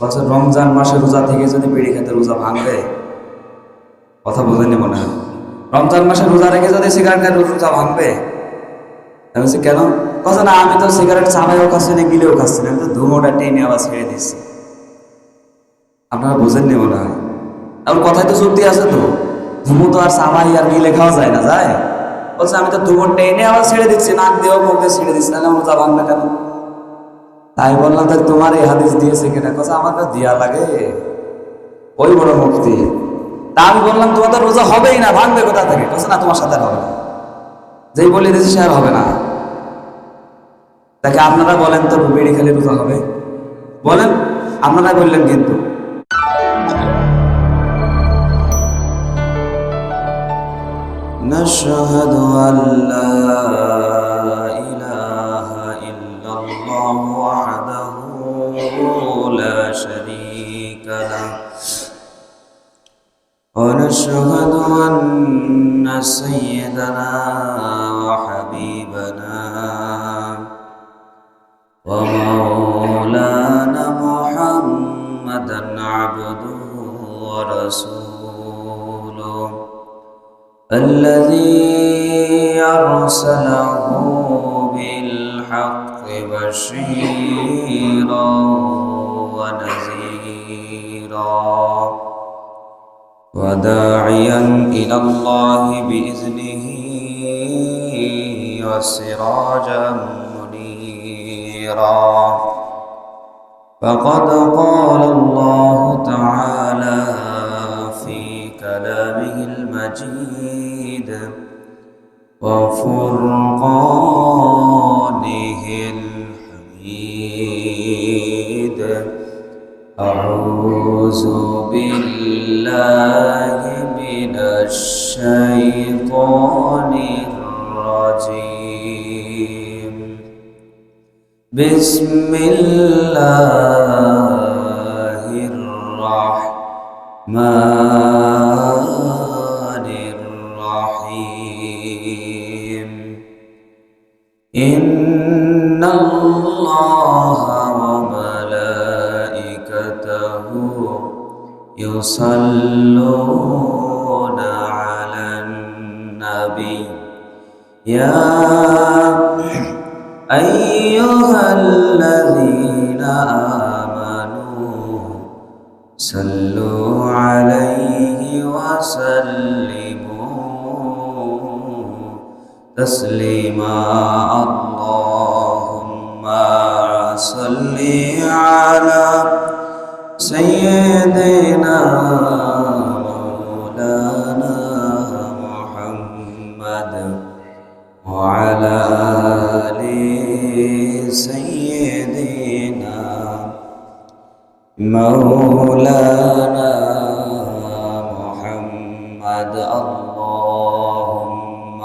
বছর রমজান মাসে রোজা থেকে যদি বিড়ি খেতে রোজা ভাঙবে, কথা বোঝেনি মনে হয়। রমজান মাসে রোজা রেখে যদি সিগারেট খেতে রোজা ভাঙবে। আমি বলছি কেন? কথা না, আমি তো সিগারেট চাবাইও খাচ্ছি না, গিলেও খাচ্ছি না, আমি তো ধুমোটা টেনে আবার ছেড়ে দিচ্ছি। আপনারা বোঝেননি মনে হয়। আমার কথায় তো যুক্তি আছে তো, ধুমো তো আর চাবাই আর গিলে খাওয়া যায় না, যায়? বলছে আমি তো ধুমো টেনে আবার ছেড়ে দিচ্ছি, নাক দিয়েও মুখ দিয়ে ছেড়ে দিচ্ছি, নাহলে আমার রোজা ভাঙবে কেন? তাই বললাম তাই তোমার এই হাদিস দিয়েছে কিনা? কথা আমার কাছে দিয়া লাগে, ওই বড় মুক্তি। তা আমি বললাম তোমার তো রোজা হবেই না, ভাঙবে কোথা থেকে? কথা না, তোমার সাথে আর হবে না, যেই বলে দিয়েছি সে আর হবে না। তাকে আপনারা বলেন তো, বিড়ি খেলে রোজা হবে? বলেন, আপনারা বললেন কিন্তু। نشهد أن لا إله إلا الله وحده لا شريك له ونشهد أن سيدنا وحبيبنا ومولانا محمدا عبده ورسوله الذي أرسله بالحق بشيرا ونذيرا وداعيا إلى الله بإذنه وسراجا منيرا فقد قال الله تعالى في كلامه المجيد وفرقانه الحميد أعوذ بالله من الشيطان الرجيم بسم الله الرحمن الرحيم إن الله وملائكته يصلون على النبي يا أيها الذين آمنوا صلوا عليه وسلموا تسليما اللهم صل على سيدنا مولانا محمد وعلى آل سيدنا مولانا محمد اللهم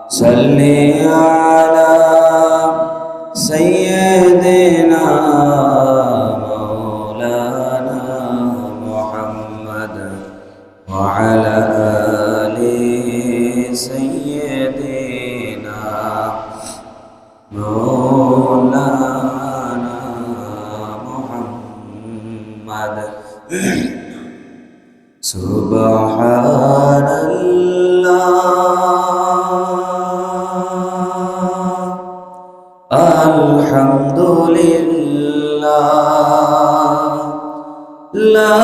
صل على سيدنا مولانا محمد وعلى آل سيدنا مولانا محمد سبحان الله الحمد لله لا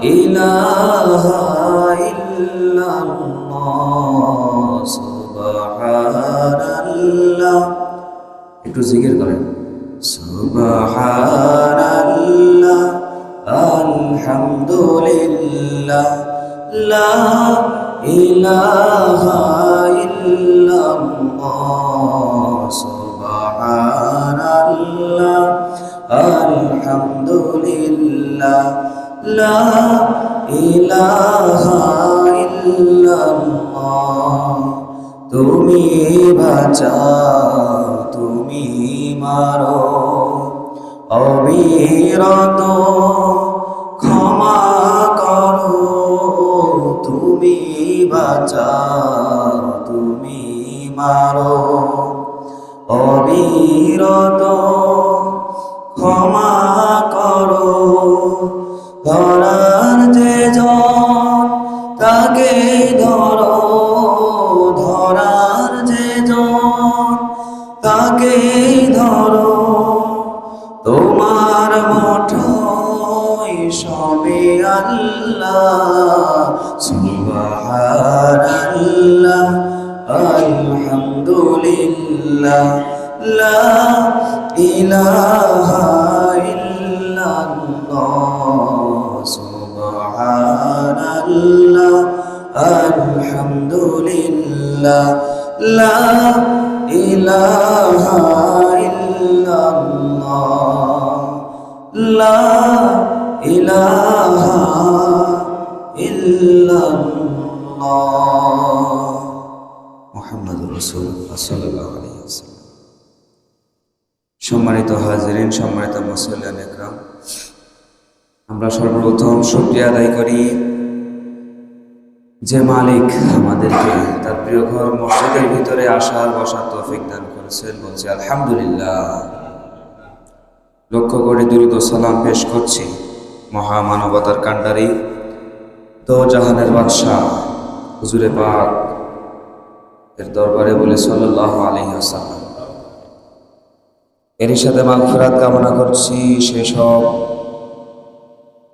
إله إلا الله سبحان الله একটু জিকির করেন সুবহানাল্লাহ আলহামদুলিল্লাহ লা ইলাহা ইল্লাল্লাহ সুবহানাল্লাহ আলহামদুলিল্লাহ লা ইলাহা ইল্লাল্লাহ তুমি বাঁচাও তুমি মারো অবিরত ক্ষমা করো তুমি বাঁচাও তুমি মারো অবিরত ক্ষমা করো তোমার মুঠোয় সবে আল্লাহ, সুবহানাল্লাহ আলহামদুলিল্লাহ লা ইলাহা ইল্লাল্লাহ, সুবহানাল্লাহ আলহামদুলিল্লাহ লা ইলাহা ইল্লাল্লাহ, লা ইলাহা ইল্লাল্লাহ মুহাম্মাদুর রাসূলুল্লাহ সাল্লাল্লাহু আলাইহি ওয়াসাল্লাম। সম্মানিত হাজিরিন, সম্মানিত মুসল্লিয়ান ইকরাম, আমরা সর্বপ্রথম শুকরিয়া আদায় করি যে মালিক আমাদেরকে তার প্রিয় ঘর মসজিদের ভিতরে আসার বসার তৌফিক দান করেছেন। বলছি আলহামদুলিল্লাহ। লক্ষ্য করে দুরূদ ও সালাম পেশ করছি মহামানবতার কাণ্ডারি দো জাহানের বাদশাহ হুজুরে পাক এর দরবারে বলে সাল্লাল্লাহু আলাইহি ওয়াসাল্লাম। এরই সাথে মাগফিরাত কামনা করছি সেসব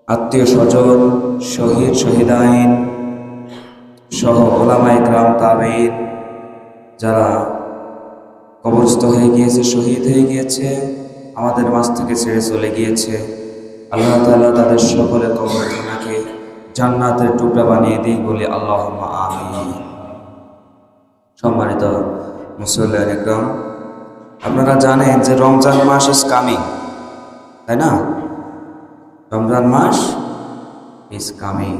আত্মীয় স্বজন, শহীদ শহীদাইন সহ ওলামায়ে কেরাম, তাবেঈন যারা কবরস্থ হয়ে গিয়েছে, শহীদ হয়ে গিয়েছে, আমাদের মাঝ থেকে ছেড়ে চলে গিয়েছে। আল্লাহ তাআলা তাদের সকলের কবরখানাকে জান্নাতের টুকরা বানিয়ে দিই, বলি আল্লাহুম্মা আমিন। সম্মানিত মুসল্লিয়ান ইকরাম, আপনারা জানেন যে রমজান মাস ইজ কামিং, তাই না? Ramzan much is coming.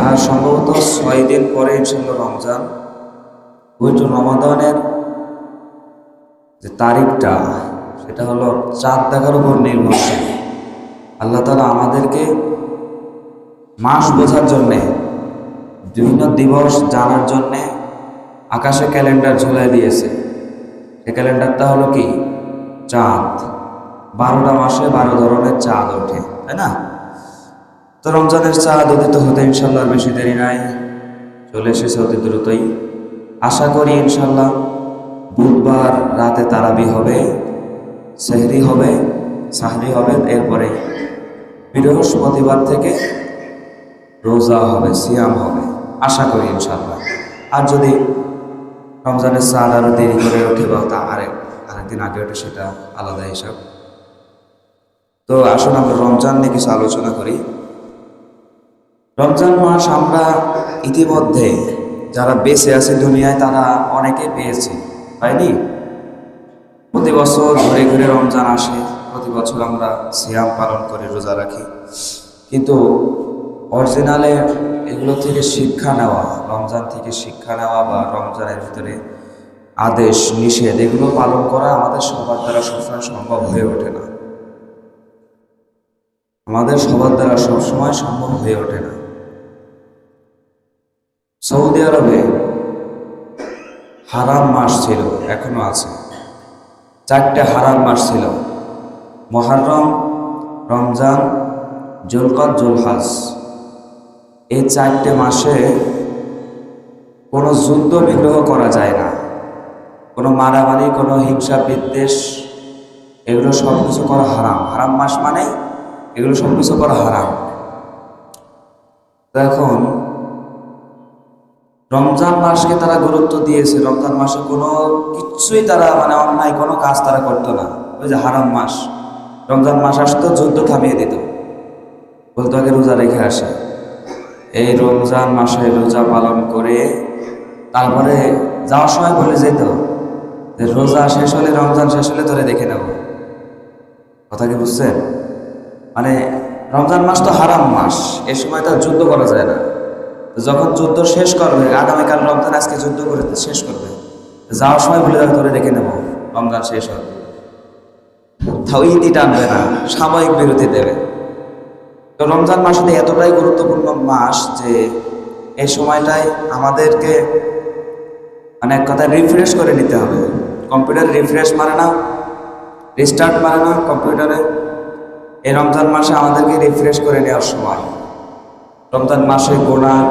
আর সম্ভবত 6 দিন পরে ইনশাআল্লাহ রমজান। পবিত্র রমাদানের যে তারিখটা, সেটা হলো চাঁদ দেখার উপর নির্ভরশীল। আল্লাহ তাআলা আমাদেরকে মাস বোঝার জন্যে, বিভিন্ন দিবস জানার জন্যে আকাশে ক্যালেন্ডার ঝুলাই দিয়েছে। এই ক্যালেন্ডারটা হলো কি? চাঁদ। 12টা মাসে 12 ধরনের চাঁদ ওঠে, তাই না? তো রমজানের চাঁদ উদিত হতে ইনশাল্লাহ বেশি দেরি নাই, চলে এসেছে অতি দ্রুতই। আশা করি ইনশাল্লাহ বুধবার রাতে তারাবি হবে, সেহরি হবে, সাহরি হবে, এরপরে বৃহস্পতিবার থেকে রোজা হবে, সিয়াম হবে, আশা করি ইনশাল্লাহ। আর যদি রমজানের চাঁদ আরো দেরি করে ওঠে বা তা আরেকদিন আগে ওঠে, সেটা আলাদা হিসাব। তো আসুন আমরা রমজান নিয়ে কিছু আলোচনা করি। রমজান মাস আমরা ইতিমধ্যে যারা বেঁচে আছে দুনিয়ায়, তারা অনেকে পেয়েছে, পাইনি? প্রতি বছর ঘুরে ঘুরে রমজান আসে, প্রতি বছর আমরা সিয়াম পালন করে রোজা রাখি, কিন্তু অরিজিনালে এগুলো থেকে শিক্ষা নেওয়া, রমজান থেকে শিক্ষা নেওয়া বা রমজানের ভিতরে আদেশ নিষেধ এগুলো পালন করা আমাদের সবার দ্বারা সবসময় সম্ভব হয়ে ওঠে না। আমাদের সবার দ্বারা সবসময় সম্ভব হয়ে ওঠে না। সৌদি আরবে হারাম মাস ছিল, এখনো আছে। 4টে হারাম মাস ছিল: মুহররম, রমজান, জুলকদ, জুলহজ। এই 4টে মাসে কোনো যুদ্ধ বিগ্রহ করা যায় না, কোনো মারামারি, কোনো হিংসা বিদ্বেষ, এগুলো সব কিছু করা হারাম। হারাম মাস মানে এগুলো সব কিছু করা হারাম। তো এখন রমজান মাসকে তারা গুরুত্ব দিয়েছে। রমজান মাসে কোনো কিছুই তারা অন্যায় কোনো কাজ তারা করতো না। ওই যে হারাম মাস, রমজান মাস আসতো, যুদ্ধ থামিয়ে দিত, বলতো আগে রোজা রেখে আসে। এই রমজান মাসে রোজা পালন করে তারপরে যাওয়ার সময় বলে যেত যে রোজা শেষ হলে, রমজান শেষ হলে তোরে দেখে নেব। কথা কি বুঝছেন? রমজান মাস তো হারাম মাস, এ সময় তো যুদ্ধ করা যায় না। যখন যুদ্ধ শেষ করবে, আগামীকাল রমজান, আজকে যুদ্ধ করে শেষ করবে, যাওয়ার সময় বলে যাবে তোরে দেখে নেব, রমজান শেষ হবে। তাও ইতি টানবে না, সাময়িক বিরতি দেবে। তো রমজান মাসে এতটাই গুরুত্বপূর্ণ মাস যে এই সময়টায় আমাদেরকে এক কথায় রিফ্রেশ করে নিতে হবে। কম্পিউটার রিফ্রেশ মারে না, রিস্টার্ট মারে না কম্পিউটারে। এই রমজান মাসে আমাদেরকে রিফ্রেশ করে নেওয়ার সময়। রমজান মাসে গুনার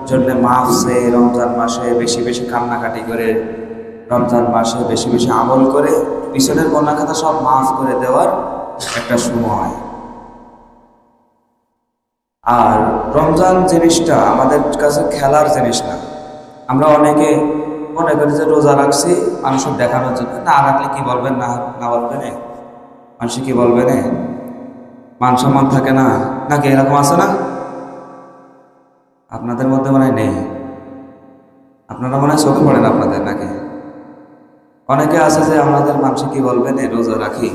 জন্য মাফ চেয়ে, রমজান মাসে বেশি বেশি কান্নাকাটি করে রমজান মাসে বেশি বেশি আমল করে পিছনের গুনাহ খাতা সব মাফ করে দেওয়ার একটা সময়। আর রমজান জিনিসটা আমাদের কাছে খেলার জিনিস না। আমরা অনেকে মনে করি যে রোজা রাখছি মানুষের দেখানোর জন্য, না রাখলে কি বলবেন, না বলবেন, মানুষ কি বলবেন, মান সম্মান থাকে না নাকি, এরকম আছে না? আপনাদের মধ্যে মনে হয় নেই, আপনারা মনে হয় চোখে পড়েন আপনাদের নাকি? অনেকে আছে যে আমাদের মানুষ কি বলবেন রোজা রাখি,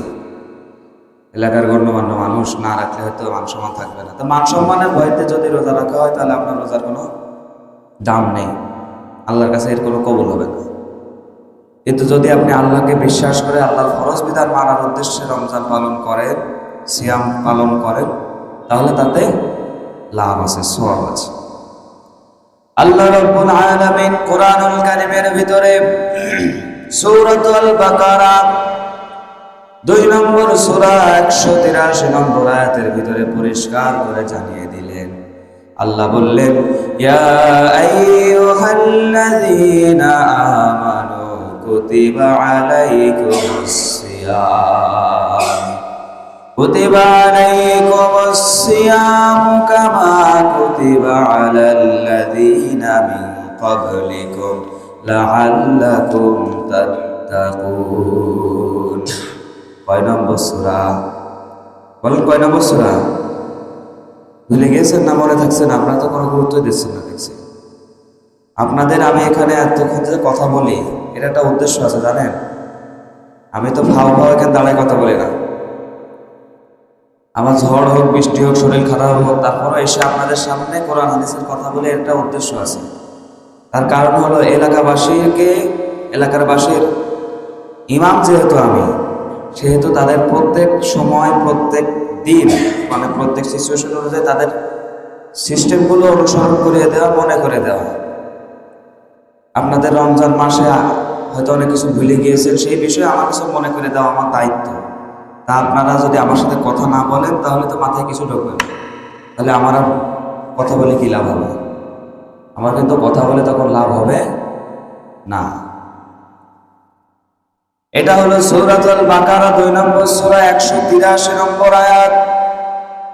এলাকার গণ্যমান্য মানুষ, না রাখলে হয়তো মান সম্মান থাকবে না। তো মান সম্মানের ভয়তে যদি রোজা রাখা হয় তাহলে আপনার রোজার কোনো দাম নেই, আল্লাহর কাছে এর কোনো কবুল হবে না। কিন্তু যদি আপনি আল্লাহকে বিশ্বাস করে আল্লাহর ফরজ বিধান মানার উদ্দেশ্যে রমজান পালন করেন, সিয়াম পালন করেন, তাহলে তাতে লাভ আছে, সওয়াব আছে। আল্লাহ রাব্বুল আলামিন কোরআনুল কারীমের ভিতরে সূরাতুল বাকারা 2 নম্বর সূরা 183 নম্বর আয়াতের ভিতরে পরিষ্কার করে জানিয়ে দিলেন। আল্লাহ বললেন, ইয়া আইয়ুহাল্লাযীনা আমানু কুতিবা আলাইকুমুস সিয়াম কুতিবা আলাইকুমুস সিয়াম কামা কুতিবা আলাল্লাযীনা মিন ক্বাবলিকুম লাআল্লাকুম তাত্তাকুন। কয় নম্বর সূরা বলেন? কয় নম্বর সূরা? ভুলে গেছেন না মনে থাকছেন? আপনারা তো কোনো গুরুত্ব দিচ্ছেন না দেখছি। আপনাদের আমি এখানে এতক্ষণ যে কথা বলি এর একটা উদ্দেশ্য আছে জানেন? আমি তো ফাও এখানে দাঁড়ায় কথা বলি না। আমার ঝড় হোক, বৃষ্টি হোক, শরীর খারাপ হোক, তারপরে এসে আপনাদের সামনে কোরআন হাদিসের কথা বলে একটা উদ্দেশ্য আছে। তার কারণ হলো এলাকার বাসীর ইমাম যেহেতু আমি, সেহেতু তাদের প্রত্যেক সময়, প্রত্যেক দিন, মানে প্রত্যেক সিচুয়েশন অনুযায়ী তাদের সিস্টেমগুলো অনুসরণ করিয়ে দেওয়া, মনে করে দেওয়া। আপনাদের রমজান মাসে হয়তো অনেক কিছু ভুলে গিয়েছেন, সেই বিষয়ে আমার কিছু মনে করে দেওয়া আমার দায়িত্ব। তা আপনারা যদি আমার সাথে কথা না বলেন তাহলে তো মাথায় কিছু ঢোকবে না, তাহলে আমার আর কথা বলে কি লাভ হবে? আমার কিন্তু কথা বলে তখন লাভ হবে না। এটা হলো সূরাতুল বাকারা 2 নম্বর সূরা 183 নম্বর আয়াত।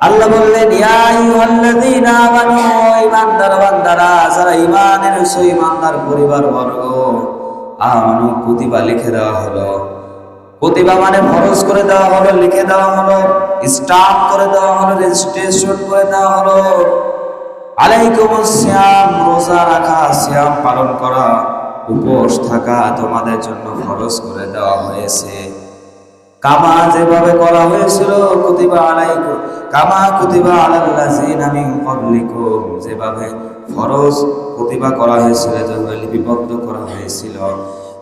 আল্লাহ বললেন, ইয়া আইয়ুহাল্লাযীনা আমানু, ঈমানদার বান্দারা, যারা ঈমান এনেছো, ঈমানদার পরিবার বর্গ, আমানু কুতিবা লিখে দেওয়া হলো। কুতিবা মানে ফরজ করে দেওয়া হলো, লিখে দেওয়া হলো, স্টাম্প করে দেওয়া হলো, রেজিস্ট্রেশন করে দেওয়া হলো। আলাইকুমুস সিয়াম, রোজা রাখা, সিয়াম পালন করা, উপোস থাকা তোমাদের জন্য ফরজ করে দেওয়া হয়েছে। কামা যেভাবে করা হয়েছিল, কুতিবা আলাইকুম কামা কুতিবা আলাল্লাযীনা মিন ক্বাবলিকুম, যেভাবে ফরজ কুতিবা করা হয়েছিল, যেভাবে লিপিবদ্ধ করা হয়েছিল,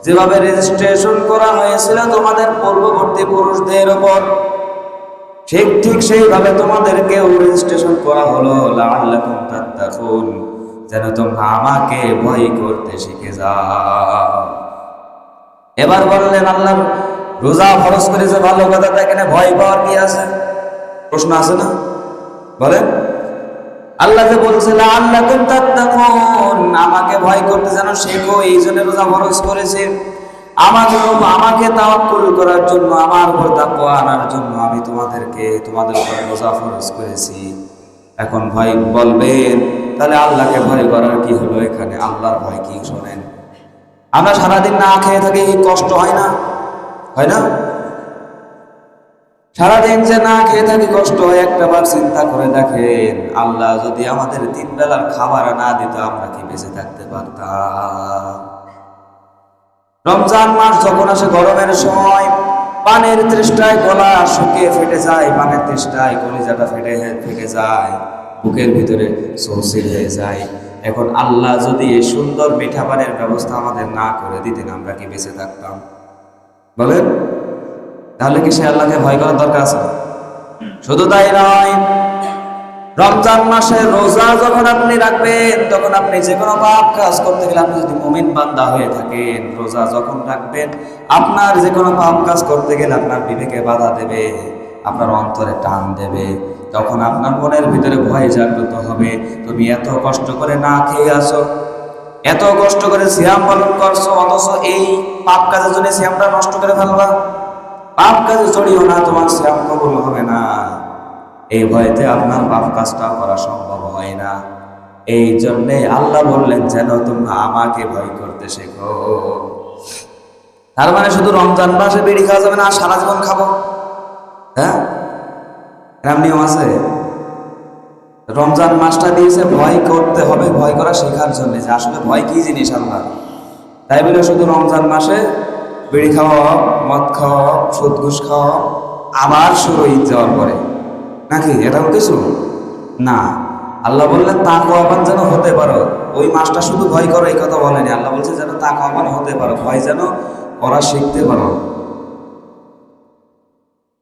যেভাবে রেজিস্ট্রেশন করা হয়েছিল তোমাদের পূর্ববর্তী পুরুষদের উপর, ঠিক সেইভাবে তোমাদেরকেও রেজিস্ট্রেশন করা হলো। লাআল্লাকুম তাত্তাকুন, যেন তোমরা আমাকে ভয় করতে শিখে যাও। এবার বললেন, আল্লাহ রোজা ফরজ করেছে ভালো কথা, এখানে ভয় পাওয়ার কি আছে? প্রশ্ন আছে না? বলেন। আল্লাহ যে বলছে লাআল্লাকুম তাত্তাকুন, আমাকে ভয় করতে যেন শেখো, এই জন্য রোজা ফরজ করেছে। আমাকে তাওয়াক্কুল করার জন্য, আমার উপর তাকওয়া আনার জন্য আমি তোমাদের উপর রোজা ফরজ করেছি। এখন ভয় বলবেন, তাহলে আল্লাহকে ভয় করার কি হলো এখানে? আল্লাহর ভয় কি? শোনেন, আমরা সারাদিন না খেয়ে থাকি, কষ্ট হয় না? হয় না? সারাদিন যে না খেয়ে থাকি কষ্ট হয়, একটাবার চিন্তা করে দেখেন, আল্লাহ যদি আমাদের 3 বেলার খাবার না দিত, আমরা কি বেঁচে থাকতে পারতাম? রমজান মাস যখন আসে গরমের সময়, পানির তৃষ্ণায় গলা শুকিয়ে ফেটে যায়, পানির তৃষ্ণায় কলিজাটা ফেটে যায়, বুকের ভিতরে সরসির হয়ে যায়। এখন আল্লাহ যদি এই সুন্দর মিঠা পানির ব্যবস্থা আমাদের না করে দিতেন, আমরা কি বেঁচে থাকতাম? বলেন। তাহলে কি সে আল্লাহকে ভয় করার দরকার আছে? শুধু তাই নয়, রমজান মাসে রোজা যখন আপনি রাখবেন, তখন আপনি যে কোনো পাপ কাজ করতে গেলে, আপনি যদি মুমিন বান্দা হয়ে থাকেন, রোজা যখন রাখবেন, আপনার যে কোনো পাপ কাজ করতে গেলে আপনার বিবেকে বাধা দেবে, আপনার অন্তরে টান দেবে। তখন আপনার মনের ভিতরে ভয় জাগ্রত হবে, তুমি এত কষ্ট করে না খেয়ে আসো, এত কষ্ট করে সিয়াম পালন করছো, অথচ এই পাপ কাজের জন্য সিয়ামটা নষ্ট করে ফেলবা? পাপ কাজে জড়িও না, তোমার সিয়াম কবুল হবে না। এই ভয়তে আপনার পাপ কাজটা করা সম্ভব হয় না। এই জন্যে আল্লাহ বললেন যেন তোমরা আমাকে ভয় করতে শেখো। তার মানে শুধু রমজান মাসে বিড়ি খাওয়া যাবে না, সারা জীবন খাবো? হ্যাঁ, এরম নিয়ম আছে? রমজান মাসটা দিয়েছে ভয় করতে হবে, ভয় করা শেখার জন্য, যে আসলে ভয় কি জিনিস আল্লাহ। তাই বলে শুধু রমজান মাসে বিড়ি খাওয়া, মদ খাওয়া, সুদ ঘুষ খাওয়া, আবার শুরু ঈদ যাওয়ার পরে, নাকি এরকম কিছু না। আল্লাহ বললেন তাকওয়াবান যেন হতে পারো। ওই মাসটা শুধু ভয় করো এই কথা বলেনি, আল্লাহ বলছে যেন তাকওয়াবান হতে পারো, ভয় যেন করা শিখতে পারো,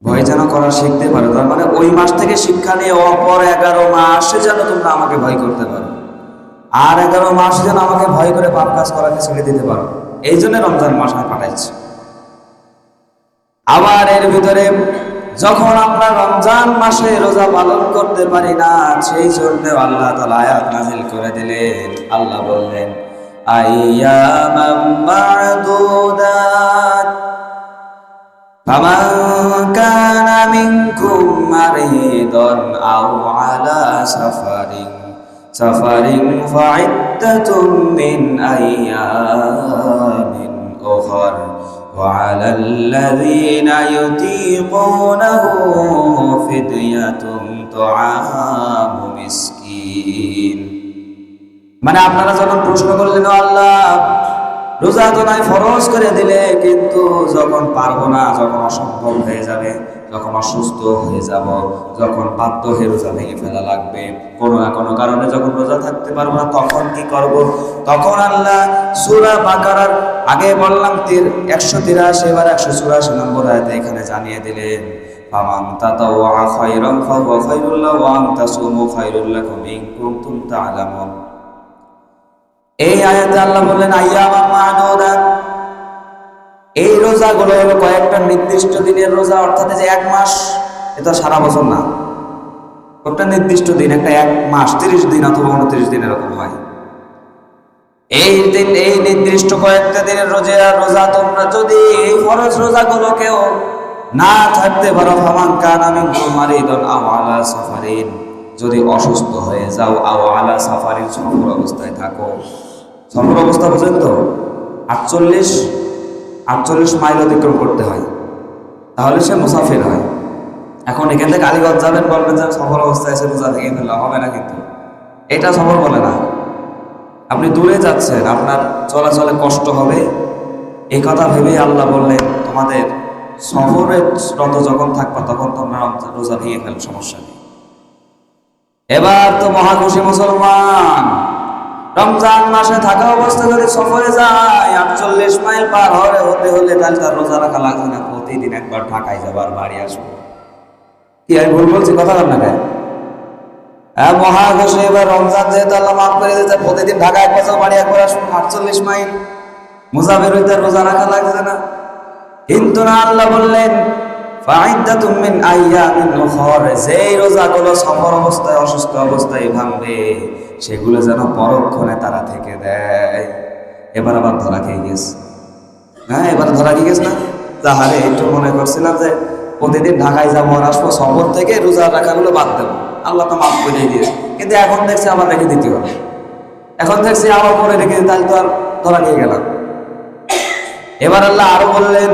ভয় যেন করা শিখতে পারো। তার মানে ওই মাস থেকে শিক্ষা নিয়ে অপর 11 মাসে যেন তোমরা আমাকে ভয় করতে পারো, আর 11 মাস যেন আমাকে ভয় করে পাপ কাজ করাকে ছেড়ে দিতে পারো। এই জন্য রমজান মাস আমি পাঠাইছি। আবার এর ভিতরে যখন আমরা রমজান মাসে রোজা পালন করতে পারি না, সেই জন্য আল্লাহ তাআলা আয়াত নাযিল করে দিলেন। আল্লাহ বললেন আইয়ামাম মা'দুদাত ফামান কানা মিনকুম মারিদান আও আলা সাফারিন ফা'iদ্দাতুম মিন আইয়ামিন উখর وعلى الذين يطيقونه فدية طعام مسكين। মানে আপনারা যখন প্রশ্ন করলেন আল্লাহ রোজা তো নাই ফরজ করে দিলে, কিন্তু যখন পারবো না, যখন অসম্ভব হয়ে যাবে, যখন অসুস্থ হয়ে যাব, যখন বাধ্য হয়ে রোজা ভেঙে ফেলা লাগবে, কোনো না কোনো কারণে যখন রোজা থাকতে পারবো না, তখন কি করব? তখন আল্লাহ সূরা বাকারার আগে বললাম 183 এবার 184 নম্বর আয়াতে এখানে জানিয়ে দিলেন ফামান তাতাওয়া খায়রান ফাহুয়া খায়রুল লাহু ওয়া আন তাসুমু খায়রুল লাকুম ইন কুনতুম তা'লামুন। এই আয়াতে আল্লাহ বললেন আইয়ামাম মা'দুদাত, এই রোজাগুলো হলো কয়েকটা নির্দিষ্ট দিনের রোজা, অর্থাৎ যে 1 মাস, এটা সারা বছর না, একটা নির্দিষ্ট দিন, একটা 1 মাস 30 দিন অথবা 29 দিন এরকম হয়। এই দিন, এই নির্দিষ্ট কয়েকটা দিনের রোজা তোমরা যদি এই ফরজ রোজাগুলোকেও না থাকতে পারো, ফামান কানা মিনকুম মারিদান আও আলা সাফারিন, যদি অসুস্থ হয়ে যাও, আও আলা সাফারিন, সফর অবস্থায় থাকো। সফর অবস্থা বুঝেন তো? 48 মাইল অতিক্রম করতে হয়, তাহলে সে মুসাফির হয়। এখন এখান থেকে আলীগঞ্জ যাবেন, বলবেন যে সফর অবস্থায় এসে রোজা ভেঙে ফেলা হবে না, কিন্তু এটা সফর বলে না। আপনি দূরে যাচ্ছেন, আপনার চলাচলে কষ্ট হবে, এই কথা ভেবেই আল্লাহ বললেন তোমাদের সফরে রত যখন থাকবা তখন তোমরা রোজা ভেঙে ফেল, সমস্যা নেই। এবার তো মহাখুশি মুসলমান, রমজান মাসে থাকা অবস্থা যদি সফরে যায় 48 মাইল পার হতে হলে তাহলে তার রোজা রাখা লাগবে না, প্রতিদিন একবার ঢাকায় যাবার, বাড়ি আসবো। কি আমি ভুল বলছি কথা বল না? হ্যাঁ, মহাঘোষে এবার রমজান যেহেতু আল্লাহ মাফ করে দিতে, প্রতিদিন ঢাকা একবার যাও, বাড়ি একবার আসবো, 48 মাইল মুসাফির হইতে রোজা রাখা লাগছে না। কিন্তু না, আল্লাহ বললেন ফা'iদ্দাতুম মিন আইয়ামিন উখর, যেই রোজাগুলো সফর অবস্থায়, অসুস্থ অবস্থায় ভাঙবে, সেগুলো যেন পরক্ষণে তারা থেকে দেয়। এবার আবার ধরা খেয়ে গেছে। হ্যাঁ, এবার ধরা খেয়ে গেছে না? তাহলে একটু মনে করছিলাম যে প্রতিদিন ঢাকায় যাবো আর আসবো, সফর থেকে রোজা রাখাগুলো বাদ দেবো, আল্লাহ তো মাফ করে দিয়েছে। কিন্তু এখন দেখছি আবার রেখে দিতে হবে, এখন দেখছি আবার পরে রেখে দিই, তাহলে তো আর ধরা খেয়ে গেলাম। এবার আল্লাহ আরো বললেন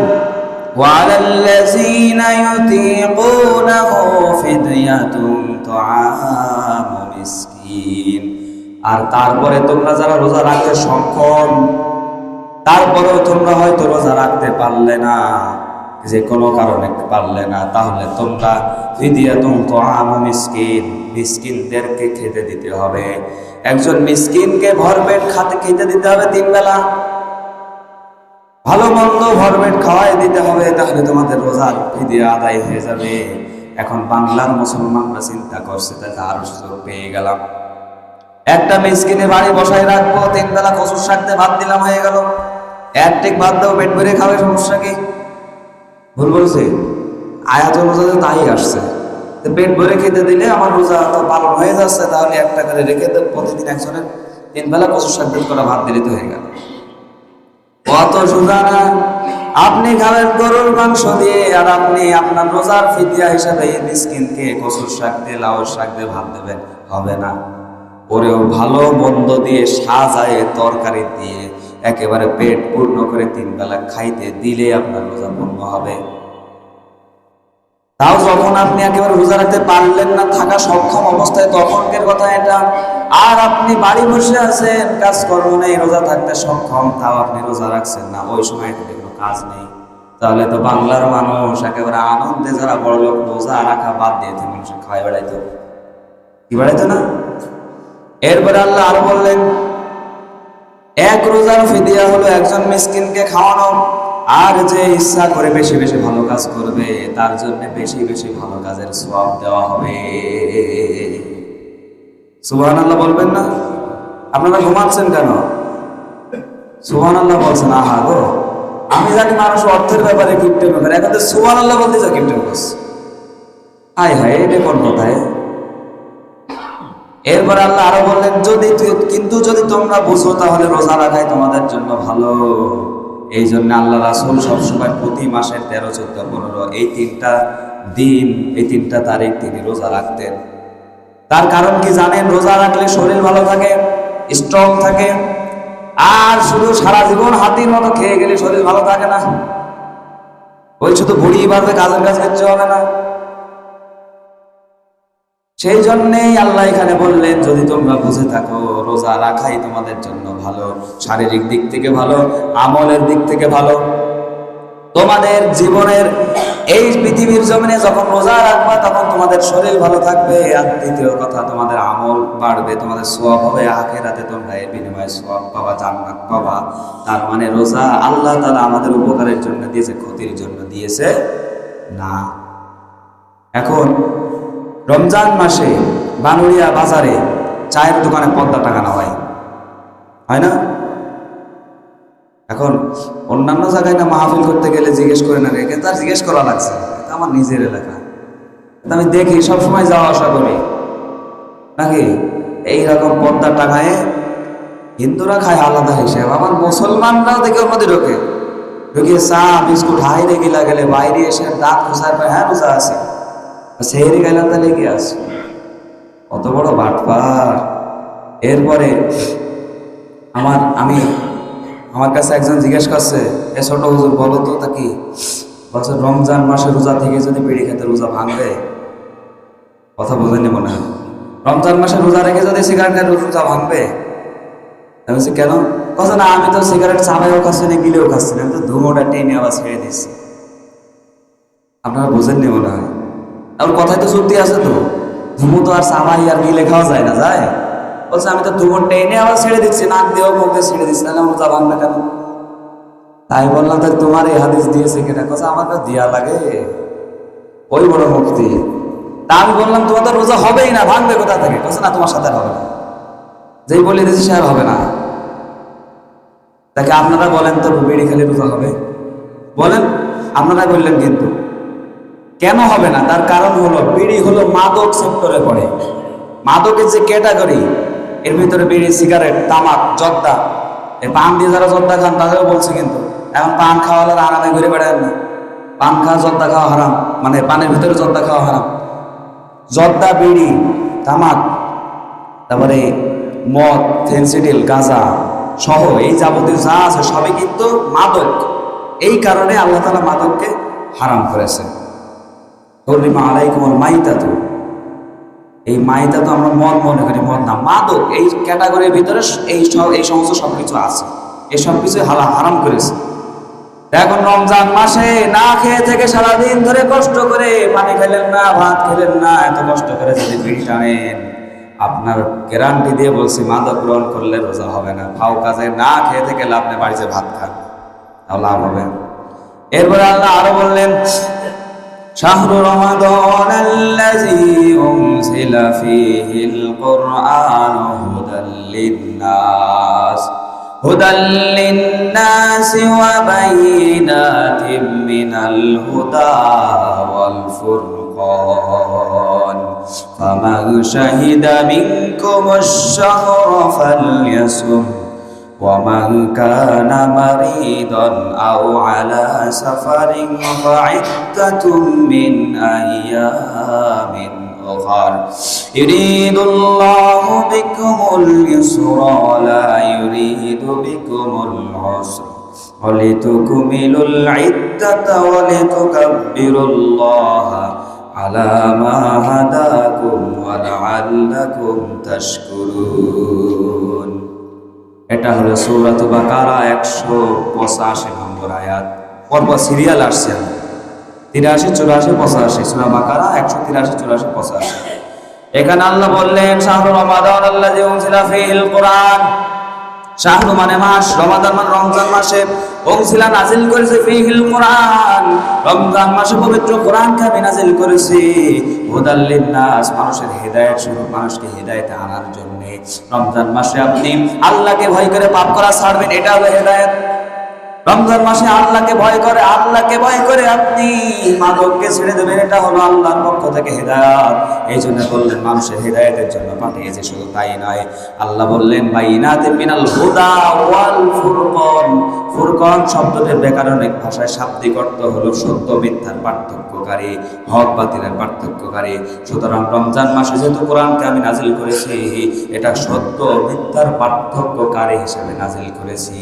ওয়ালাল্লাযীনা ইউতীকুনাহু ফিদয়াতুন তুআমু মিসকিন, আর তারপরে তোমরা যারা রোজা রাখতে সক্ষম, তারপরেও তোমরা হয়তো রোজা রাখতে পারলে না, যে কোনো কারণে পারলে না, তাহলে তোমরা ফিদিয়াতুন তুআমু মিসকিন, মিসকিনদেরকে খেতে দিতে হবে। একজন মিসকিনকে ভরপেট খেতে দিতে হবে 3 বেলা, ভালো মন্দ ভরপেট খাওয়াই দিতে হবে, তাহলে তোমাদের রোজার ফিদিয়া আদায় হয়ে যাবে। এখন বাংলার মুসলমানরা চিন্তা করছে তাহলে আরো সুযোগ পেয়ে গেলাম, একটা মিসকিনে বাড়ি বসায় রাখবো, 3 বেলা কচুর শাক দিয়ে ভাত দিলাম, হয়ে গেল। এক ভাত দাও, পেট ভরে খাবে, সমস্যা কি? ভুল বলছে? আয়াত অনুযায়ী তাই আসছে, পেট ভরে খেতে দিলে আমার রোজা তো পালন হয়ে যাচ্ছে, তাহলে একটা করে রেখে দেব, প্রতিদিন একজনের 3 বেলা কচুর শাক দিয়ে করা ভাত দিলে তো হয়ে গেল। কত সোজা না। আপনি খাবেন গরুর মাংস দিয়ে, আর আপনি আপনার রোজার ফিদিয়া হিসাবে মিসকিনকে কচুর শাক দিয়ে, লাউ শাক দিয়ে ভাত দেবেন, হবে না। ওরেও ভালো মন্দ দিয়ে সাজায়ে তরকারি দিয়ে একেবারে পেট পূর্ণ করে 3 বেলা খাইতে দিলে আপনার রোজা পূর্ণ হবে। তাও যখন আপনি একেবারে রোজা রাখতে পারলেন না, থাকা সক্ষম অবস্থায়, তখনকার কথা এটা। আর আপনি বাড়ি বসে আছেন, কাজকর্ম নেই, রোজা থাকতে সক্ষম, তাও আপনি রোজা রাখছেন না, ওই সময় কোনো কাজ নেই। তাহলে তো বাংলার মানুষ একেবারে আনন্দে, যারা বড় লোক, রোজা রাখা বাদ দিয়ে মানুষ খাওয়াই বেড়াইতো, কি বেড়াইতো না। এরপরে আল্লাহ আরো বললেন, এক রোজার ফিদিয়া হলো একজন মিসকিনকে খাওয়ানো, আর যে ইচ্ছা করে বেশি বেশি ভালো কাজ করবে তার জন্য বেশি বেশি ভালো কাজের সওয়াব দেওয়া হবে। সুবহানাল্লাহ বলবেন না? আপনারা ঘুমাচ্ছেন কেন? সুবহানাল্লাহ বলছেন। আহা গো, আমি জানি মানুষ অর্থের ব্যাপারে কিপটেমি করে, এখন তো সুবহানাল্লাহ বলতে যা কিপটেমি করছে। হায় হায়, এটা কোন কথায়? এরপর আল্লাহ আরো বললেন, কিন্তু যদি তোমরা বুঝো তাহলে রোজা রাখাই তোমাদের জন্য ভালো। এই জন্য আল্লাহ রাসূল সবসময় প্রতি মাসের 13, 14, 15 এই 3টা দিন, এই 3টা তারিখ তিনি রোজা রাখতেন। তার কারণ কি জানেন? রোজা রাখলে শরীর ভালো থাকে, স্ট্রং থাকে। আর শুধু সারা জীবন হাতির মতো খেয়ে গেলে শরীর ভালো থাকে না, ওই শুধু ভুড়ি বাড়বে, কাজের কাজ কিচ্ছু হবে না। সেই জন্যেই আল্লাহ এখানে বললেন, যদি তোমরা বুঝে থাকো রোজা রাখাই তোমাদের জন্য ভালো, শারীরিক দিক থেকে ভালো, আমলের দিক থেকে ভালো। তোমাদের জীবনের এই পৃথিবীর জমিনে যখন রোজা রাখবা তখন তোমাদের শরীর ভালো থাকবে, আর দ্বিতীয় কথা তোমাদের আমল বাড়বে, তোমাদের সওয়াব হবে, আখিরাতে তোমরা এর বিনিময়ে সওয়াব পাবা, জান্নাত পাবা। তার মানে রোজা আল্লাহ তাআলা আমাদের উপকারের জন্য দিয়েছে, ক্ষতির জন্য দিয়েছে না। এখন রমজান মাসে বানুড়িয়া বাজারে চায়ের দোকানে পর্দা টাঙানো হয় না? এখন অন্যান্য জায়গায় না মাহফিল করতে গেলে জিজ্ঞেস করে না, রেখে তার জিজ্ঞেস করা লাগছে, এটা আমার নিজের এলাকা, আমি দেখি সবসময় যাওয়া আসা করি নাকি এইরকম পর্দা টাঙায় হিন্দুরা খায় আলাদা হিসেবে, আমার মুসলমানরাও দেখে ওর মধ্যে ঢুকিয়ে চা বিস্কুট হাই রেগিলা গেলে বাইরে এসে দাঁত খোঁচার পায়, হ্যাঁ রোজা আছে, সেহেরি গাইলাম তা লেগে আছে, কত বড় বাটপার। এরপরে আমার কাছে একজন জিজ্ঞেস করছে, এ ছোট হুজুর বলো তো তা কি? বলছে রমজান মাসে রোজা থেকে যদি বিড়ি খেতে রোজা ভাঙবে? কথা বোঝেনি মনে হয়। রমজান মাসে রোজা রেখে যদি সিগারেট খেতে রোজা ভাঙবে? আমি বলছি কেন? কথা না, আমি তো সিগারেট চাবাইও খাচ্ছি না, গিলেও খাচ্ছি না, আমি তো ধুমোটা টেনে আবার ছেড়ে দিচ্ছি। আপনারা বোঝেননি মনে হয়। আর কথায় তো যুক্তি আছে তো, ধুমো তো আর চাবাই আর গিলে খাওয়া যায় না, যায়? বলছে আমি তো ধুমো টেনে আবার ছেড়ে দিচ্ছি, নাক দিয়েও মুখে ছেড়ে দিচ্ছি, তাহলে আমার রোজা ভাঙবে কেন? তাই বললাম, তাই তোমার এই হাদিস দিয়েছে কেনা? কথা আমাকে দিয়া লাগে, ওই বড় মুক্তি। তা আমি বললাম তোমার তো রোজা হবেই না, ভাঙবে কোথা থেকে? কথা না, তোমার সাথে হবে না, যেই বলে দিয়েছি সে আর হবে না। তাকে আপনারা বলেন তো, বিড়ি খেলে রোজা হবে? বলেন, আপনারা বললেন কিন্তু কেন হবে না? তার কারণ হলো, বিড়ি হলো মাদক সেক্টরে পড়ে। মাদকের যে ক্যাটাগরি, এর ভিতরে বিড়ি, সিগারেট, তামাক, জর্দা, এই পান দিয়ে যারা জর্দা খান তাদেরও বলছে কিন্তু, এখন পান খাওয়ালার আরামে ঘুরে বেড়ায় না, পান খাওয়া জর্দা খাওয়া হারাম, মানে পানের ভিতরে জর্দা খাওয়া হারাম। জর্দা, বিড়ি, তামাক, তারপরে মদ, ফেন্সিডিল, গাঁজা সহ এই যাবতীয় যা আছে সবই কিন্তু মাদক। এই কারণে আল্লাহ তাআলা মাদককে হারাম করেছে। হরিমা আলাইকুমুল মাইতাতু, এই মাইতা তো আমরা মদ মনে করি, মদ না, মাদক। এই ক্যাটাগরির ভিতরে এই সমস্ত সবকিছু আছে, এই সব কিছু হারাম করেছে। এখন রমজান মাসে না খেয়ে থেকে সারাদিন ধরে কষ্ট করে, পানি খেলেন না, ভাত খেলেন না, এত কষ্ট করে যদি বিড়ি টানেন, আপনার গ্যারান্টি দিয়ে বলছি মাদক গ্রহণ করলে রোজা হবে না। ফাও কাজে না খেয়ে থেকে আপনি বাড়িতে ভাত খান, তাহলে লাভ হবে। এরপরে আল্লাহ আরো বললেন, শাহরু রমাদানাল্লাযী উনজিলা ফীহিল কুরআনু হুদাল লিন্নাসি ওয়া বাইয়িনাতিম মিনাল হুদা ওয়াল ফুরকান ফামান শাহিদা মিনকুমুশ শাহরা ফালইয়াসুম ومن كان مريضا أو على سفر فعدة من أيام أخر يريد الله بكم اليسر ولا يريد بكم العسر ولتكملوا العدة ولتكبروا الله على ما هداكم ولعلكم تشكرون। এটা হলো সূরাত বাকারা 185 নম্বর আয়াত। পরপর সিরিয়াল আসছে 83, 84, 85। সূরা বাকারা 183, 84, 85। এখানে আল্লাহ বললেন শাহরু রমাদান আল্লাযী উনজিলা ফীহিল কুরআন। শাহরু মানে মাস, রমাদান মানে রমজান মাসে, উনজিলা নাযিল করেছে ফীহিল কুরআন, রমজান মাসে পবিত্র কোরআনকে আমি নাযিল করেছি। হুদাল লিন্নাস, মানুষের হেদায়েত স্বরূপ, মানুষকে হেদায়েতে আনার জন্য। রমজান মাসে আপনি আল্লাহকে ভয় করে পাপ করা ছাড়বেন, এটা হলো হেদায়েত। রমজান মাসে আল্লাহকে ভয় করে আপনি মাদককে ছেড়ে দেবেন, এটা হলো আল্লাহর পক্ষ থেকে হেদায়েত। এই জন্য বললেন মানুষের হেদায়েতের জন্য পাঠিয়েছে। শুধু তাই নয়, আল্লাহ বললেন বাইনাতিন মিনাল হুদা ওয়াল ফুরকান। ফুরকান শব্দটির ব্যাকরণিক ভাষায় শাব্দিক অর্থ হলো সত্য মিথ্যার পার্থক্যকারী, হক বাতিলের পার্থক্যকারী। সুতরাং রমজান মাসে যেহেতু কোরআনকে আমি নাজিল করেছি, এটা সত্য মিথ্যার পার্থক্যকারী হিসেবে নাজিল করেছি।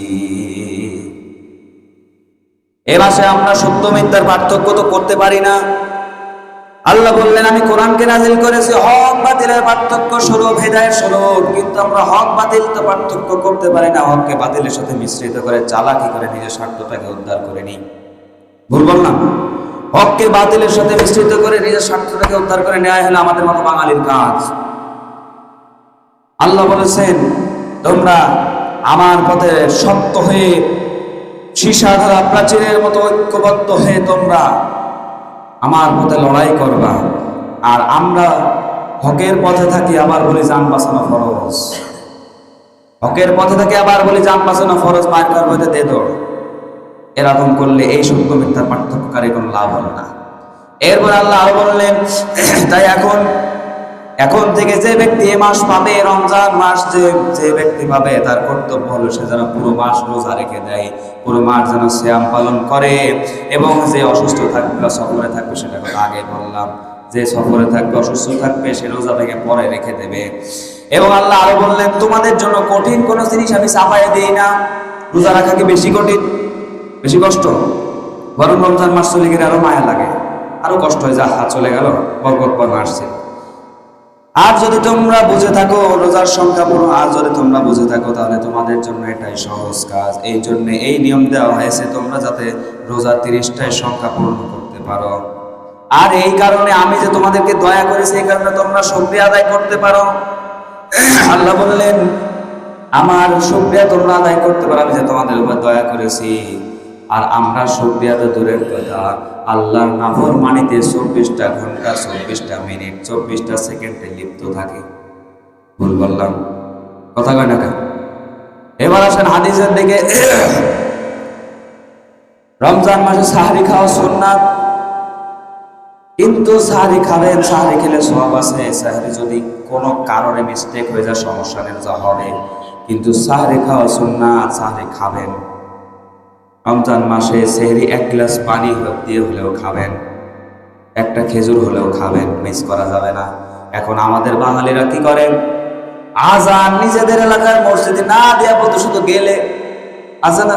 এ মাসে আমরা সত্য মিথ্যার পার্থক্য তো করতে পারি না। আল্লাহ বললেন আমি কোরআনকে নাজিল করেছি হক বাতিলের পার্থক্য স্বরূপ, হেদায়েত স্বরূপ, কিন্তু আমরা হক বাতিল তো পার্থক্য করতে পারি না। হককে বাতিলের সাথে মিশ্রিত করে চালাকি করে নিজের স্বার্থটাকে উদ্ধার করে নিই। ভুল বললাম? হককে বাতিলের সাথে মিশ্রিত করে নিজের স্বার্থটাকে উদ্ধার করে নেওয়া হলো আমাদের মতো বাঙালির কাজ। আল্লাহ বলেছেন তোমরা আমার পথে সত্য হয়ে সীসাধারা প্রাচীরের মতো ঐক্যবদ্ধ হয়ে তোমরা আমার পথে লড়াই করবা। আর আমরা হকের পথে থাকি, আবার বলি জান বাঁচানো ফরজ। হকের পথে থাকি, আবার বলি জান বাঁচানো ফরজ, মায়ের কার বইতে দে দৌড়। এরকম করলে এই সত্য মিথ্যার পার্থক্যকারী কোনো লাভ হলো না। এরপর আল্লাহ আরো বললেন তাই এখন থেকে যে ব্যক্তি এ মাস পাবে, রমজান মাস যে ব্যক্তি পাবে, তার কর্তব্য হলো সে যেন পুরো মাস রোজা রেখে দেয়, পুরো মাস যেন সিয়াম পালন করে। এবং যে অসুস্থ থাকবে বা সফরে থাকবে, সেটা কথা আগে বললাম, যে সফরে থাকবে অসুস্থ থাকবে সে রোজা থেকে পরে রেখে দেবে। এবং আল্লাহ আরো বললেন তোমাদের জন্য কঠিন কোনো জিনিস আমি চাপাইয়ে দিই না। রোজা রাখা কি বেশি কঠিন, বেশি কষ্ট? বরং রমজান মাস চলে গেলে আরো মায়া লাগে, আরো কষ্ট হয়ে যায়, হাত চলে গেল, বরকত পর আসছে। আর যদি তোমরা বুঝে থাকো রোজার সংখ্যা পূর্ণ, আর যদি তোমরা বুঝে থাকো তাহলে তোমাদের জন্য এটাই সহজ কাজ। এই জন্য এই নিয়ম দেওয়া হয়েছে তোমরা যাতে রোজা 30টায় সংখ্যা পূর্ণ করতে পারো। আর এই কারণে আমি যে তোমাদেরকে দয়া করেছি, এই কারণে তোমরা শুকরিয়া আদায় করতে পারো। আল্লাহ বললেন আমার শুকরিয়া তোমরা আদায় করতে পারো, আমি যে তোমাদের উপর দয়া করেছি। আর আমরা শুকরিয়া তো দূরের কথা, আল্লাহর নাফরমানিতে 24টা ঘন্টা 24টা মিনিট 24টা সেকেন্ডে লিপ্ত থাকে। ভুল বললাম? কথা কয় না কেন? এবার আসেন হাদিসের দিকে। রমজান মাসে সাহরি খাওয়া সুন্নাত, কিন্তু সাহরি খাবেন, সাহরি খেলে সওয়াব আছে। সাহরি যদি কোনো কারণে মিস্টেক হয়ে যায় সমস্যা নেই, যা হবে, কিন্তু সাহরি খাওয়া সুন্নাত, সাহরি খাবেন। রমজান মাসে সেহরি 1 গ্লাস পানি দিয়ে হলেও খাবেন, একটা খেজুর হলেও খাবেন, মিস করা যাবে না। এখন আমাদের বাঙালিরা কি করেন, আজান নিজেদের এলাকার মসজিদে না দেয়া বলতো শুধু গেলে, আছে না,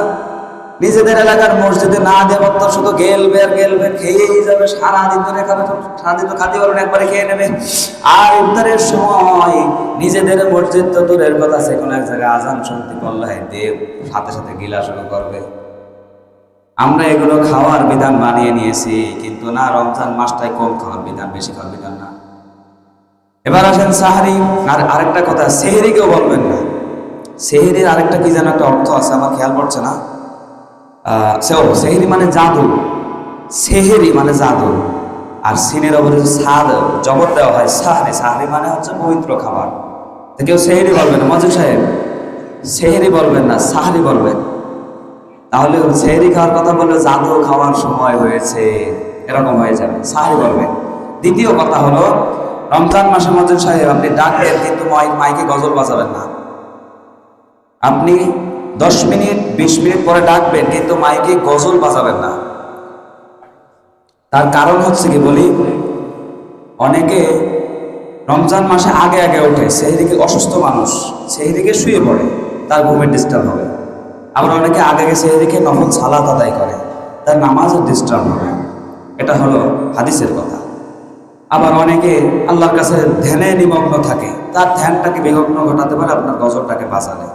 নিজেদের এলাকার মসজিদে না দেয়া বলতো শুধু গেলবে আর গেলবে, খেয়েই যাবে, সারাদিন ধরে খাবে, সারাদিন তো খাতে পারবেন, একবারে খেয়ে নেবে। আর ইফতারের সময় নিজেদের মসজিদ তো দূরের কথা, সে কোনো এক জায়গায় আজান শুনতে পারলে দেব সাথে সাথে গিলা শুরু করবে। আমরা এগুলো খাওয়ার বিধান বানিয়ে নিয়েছি, কিন্তু না, রমজান মাসটাই কম খাওয়ার বিধান, বেশি খাওয়ার বিধান না। এবার আসেন সাহরি। আর আরেকটা কথা, সেহরিকেও বলবেন না। সেহরির আরেকটা কি যেন একটা অর্থ আছে, আমার খেয়াল পড়ছে না। সেহরি মানে জাদু, সেহরি মানে জাদু। আর সিনের ওপরে সাদ জবর দেওয়া হয় সাহরি, সাহরি মানে হচ্ছে পবিত্র খাবার। তো কেউ সেহরি বলবেন না, মজিদ সাহেব সেহরি বলবেন না, সাহরি বলবেন। তাহলে সেহরি খাওয়ার কথা বললে জাদু খাওয়ার সময় হয়েছে এরকম হয়ে যাবে, সাহরি বলবেন। দ্বিতীয় কথা হলো, রমজান মাসে মজিদ সাহেব আপনি ডাকবেন, কিন্তু মাইকে গজল বাজাবেন না। আপনি 10 মিনিট 20 মিনিট পরে ডাকবেন, কিন্তু মাইকে গজল বাজাবেন না। তার কারণ হচ্ছে কি বলি, অনেকে রমজান মাসে আগে আগে ওঠে, সেই দিকে অসুস্থ মানুষ সেই দিকে শুয়ে পড়ে, তার ঘুমের ডিস্টার্ব হবে। আবার অনেকে আগে আগে সেই দিকে নফল সালাত আদায় করে, তার নামাজের ডিস্টার্ব হবে। এটা হলো হাদিসের কথা। আবার অনেকে আল্লাহর কাছে ধ্যানে নিমগ্ন থাকে, তার ধ্যানটাকে বিঘ্ন ঘটাতে পারে আপনার গজলটাকে বাজালে।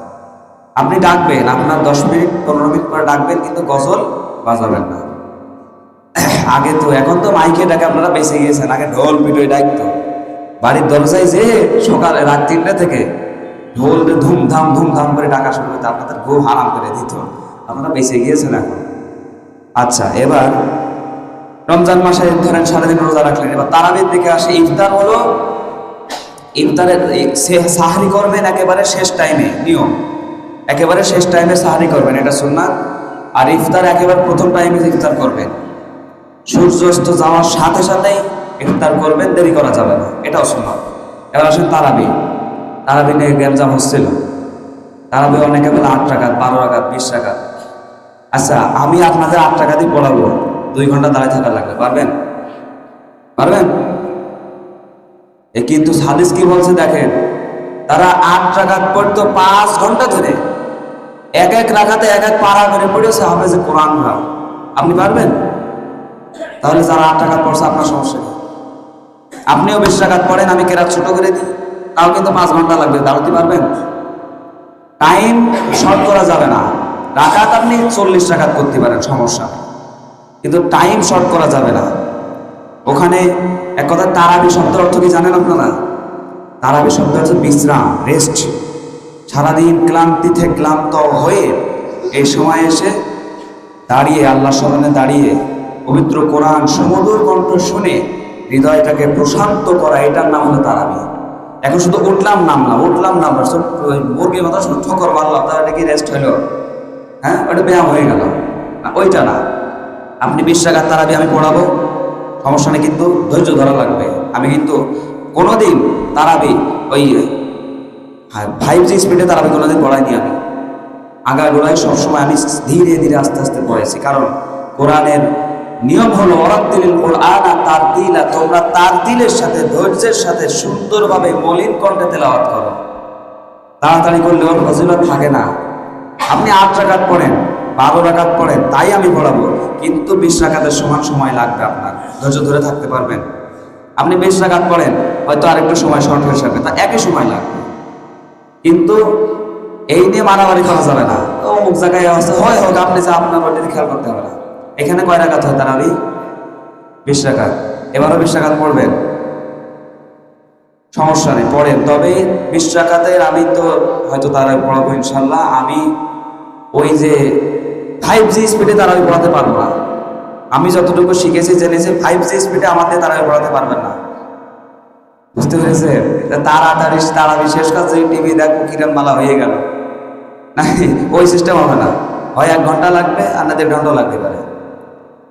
আপনি ডাকবেন, আপনার 10 মিনিট 15 মিনিট পরে ডাকবেন, কিন্তু গজল বাজাবেন না। আগে তো, এখন তো মাইকে ডাকে আপনারা বেঁচে গিয়েছেন, আগে ঢোল পিটোয় ডাকতো। বাড়ির দরজায় যে সকালে রাত 3টা থেকে ঢোল ধুমধাম করে ডাকা শুরু করতে, আপনাদের ঘুম হারাম করে দিত। আপনারা বেঁচে গিয়েছেন এখন। আচ্ছা, এবার রমজান মাসে ধরেন সারাদিন রোজা রাখলেন, এবার তারাবির দিকে আসে। ইফতার হলো, ইফতারের সাহারি করবেন একেবারে শেষ টাইমে, নিয়ম একেবারে শেষ টাইমে সাহারি করবেন, এটা সুন্নাত। আর ইফতার একেবারে প্রথম টাইমে ইফতার করবেন, সূর্যাস্ত যাওয়ার সাথে সাথেই ইফতার করবেন, দেরি করা যাবে না, এটাও সুন্নাত। এবার আসেন তারাবি। তারাবি নিয়ে গ্যাঞ্জাম হচ্ছিল। তারাবি অনেকে বলে 8 রাকাত, 12 রাকাত, 20 রাকাত। আচ্ছা, আমি আপনাদের 8 রাকাতই পড়াবো, 2 ঘন্টা দাঁড়িয়ে থাকা লাগবে, পারবেন? পারবেন? কিন্তু হাদিস কি বলছে দেখেন, তারা 8 রাকাত পড়তো 5 ঘন্টা ধরে, এক এক রাকাতে এক এক পারা করে পড়েছে হাফেজে কোরআনরা। আপনি পারবেন? তাহলে যারা 8 রাকাত পড়ছে আপনার সমস্যা নেই। আপনিও 20 রাকাত পড়েন, আমি কেরাত ছোট করে দিই, তাও কিন্তু 5 ঘন্টা লাগবে। দাঁড়াতে পারবেন? টাইম শর্ট করা যাবে না। রাকাত আপনি 40 রাকাত করতে পারেন, সমস্যা নেই, কিন্তু টাইম শর্ট করা যাবে না। ওখানে এক কথা, তারাবি শব্দের অর্থ কি জানেন আপনারা? তারাবি শব্দ হচ্ছে বিশ্রাম, রেস্ট। সারাদিন ক্লান্তি থেকে ক্লান্ত হয়ে এই সময় এসে দাঁড়িয়ে, আল্লাহর স্মরণে দাঁড়িয়ে পবিত্র কোরআন সুমধুর কণ্ঠ শুনে হৃদয়টাকে প্রশান্ত করা, এটার নাম হলো তারাবি। এখন শুধু উঠলাম নামলাম, উঠলাম নামলাম, মুরগির মতো শুধু ঠোকর মারলাম, তাহলে এটা কি রেস্ট হইল? হ্যাঁ, ওটা ব্যায়াম হয়ে গেল না, ওইটা না। আপনি 20 রাকাত তারাবি আমি পড়াবো, সমস্যা নেই, কিন্তু ধৈর্য ধরা লাগবে। আমি কিন্তু কোনোদিন তারাবি ওই 5G স্পিডে তারাবি কোনোদিন পড়াইনি। আমি আগাগোড়ায় সবসময় আমি ধীরে ধীরে আস্তে আস্তে পড়েছি, কারণ কোরআনের নিয়ম হলো ওয়ারাত্তিলিল কুরআনা তারতিলা, তোমরা তারতিলের সাথে, ধৈর্যের সাথে সুন্দরভাবে মলিন কণ্ঠে তেলাওয়াত করো। তাড়াতাড়ি করলে ওর ফজিলত থাকে না। আপনি 8 রাকাত পড়েন, 12 রাকাত পড়েন, তাই আমি পড়াবো, কিন্তু 20 রাকাতের সমান সময় লাগবে। আপনার ধৈর্য ধরে থাকতে পারবেন? আপনি 20 রাকাত পড়েন, হয়তো আরেকটু সময় শর্ট হয়ে যাবে, তা একই সময় লাগবে। কিন্তু এই নিয়ে মারামারি করা যাবে না, অমুক জায়গায় অবস্থা হয় হোক, আপনি যে আপনার বডিতে খেয়াল করতে হবে না। এখানে কয় রাকাত হয় তারাবি? 20 রাকাত। এবারও 20 রাকাত পড়বেন, সমস্যা নেই, পড়েন। তবে 20 রাকাতের আমি তো হয়তো তারাবি পড়াবো ইনশাল্লাহ। আমি ওই যে 5G স্পিডে তারাবি পড়াতে পারবো না। আমি যতটুকু শিখেছি জেনেছি, 5G স্পিডে আমাদের তারাবি পড়াতে পারবেন না, বুঝতে পেরেছে? তাড়াতাড়ি তারাবি শেষ কাছে টিভি দেখবো কিরম মালা হয়ে গেল, না ওই সিস্টেম হবে না। হয় 1 ঘন্টা লাগবে, আর না 1.5 ঘন্টা লাগতে পারে।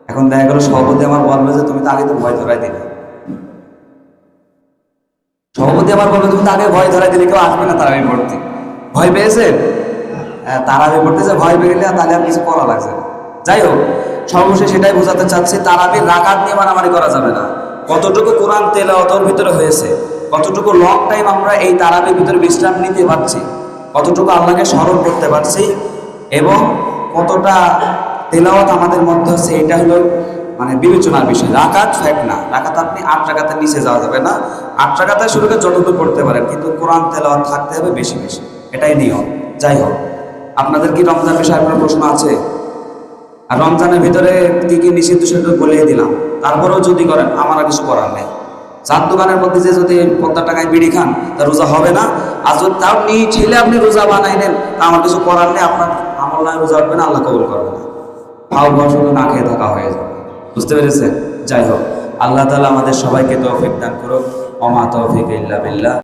এখন দেখা গেল সভাপতি আমার বলবে যে তুমি তো আগে তো ভয় ধরাই দিলে, সভাপতি আমার বলবে তুমি তো আগে ভয় ধরাই দিলে, কেউ আসবে না তারাবি পড়তে। ভয় পেয়েছে? তারাবি পড়তেছে ভয় পেয়ে গেলে তাহলে আর কিছু করা লাগছে না। যাই হোক, সর্বশেষ সেটাই বোঝাতে চাচ্ছি, তারাবির রাকাত নিয়ে মারামারি করা যাবে না। কতটুকু কোরআন তেলাওয়াতের ভিতরে হয়েছে, কতটুকু লং টাইম আমরা এই তারাবির ভিতরে বিশ্রাম নিতে পারছি, কতটুকু আল্লাহকে স্মরণ করতে পারছি, এবং কতটা তেলাওয়াত আমাদের মধ্যে হচ্ছে, এটা হলো মানে বিবেচনার বিষয়। রাকাত ফ্যাক্ট না, রাকাত আপনি 8 রাকাতের নিচে যাওয়া যাবে না। 8 রাকাতের শুরু করে যতটুকু পড়তে পারেন, কিন্তু কোরআন তেলাওয়াত থাকতে হবে বেশি বেশি, এটাই নিয়ম। যাই হোক, আপনাদের কি রমজান বিষয়ে কোনো প্রশ্ন আছে? আর রমজানের ভিতরে কি কি নিষিদ্ধ সেটা বলিয়ে দিলাম, তারপরেও যদি করেন আমার আর কিছু করার নেই। 4 দোকানের মধ্যে যে যদি 50 টাকায় বিড়ি খান, তা রোজা হবে না। আর যদি তাও নিয়ে ছেলে আপনি রোজা বানাই নেন, তা আমার কিছু করার নেই। আপনার আমল নয়, রোজা উঠবে না, আল্লাহ কবুল করবে না, ফাউল শুধু না খেয়ে থাকা হয়ে যাবে। বুঝতে পেরেছেন? যাই হোক, আল্লাহ তাআলা আমাদের সবাইকে তৌফিক দান করুক। ওমা তৌফিক ইল্লা বিল্লাহ।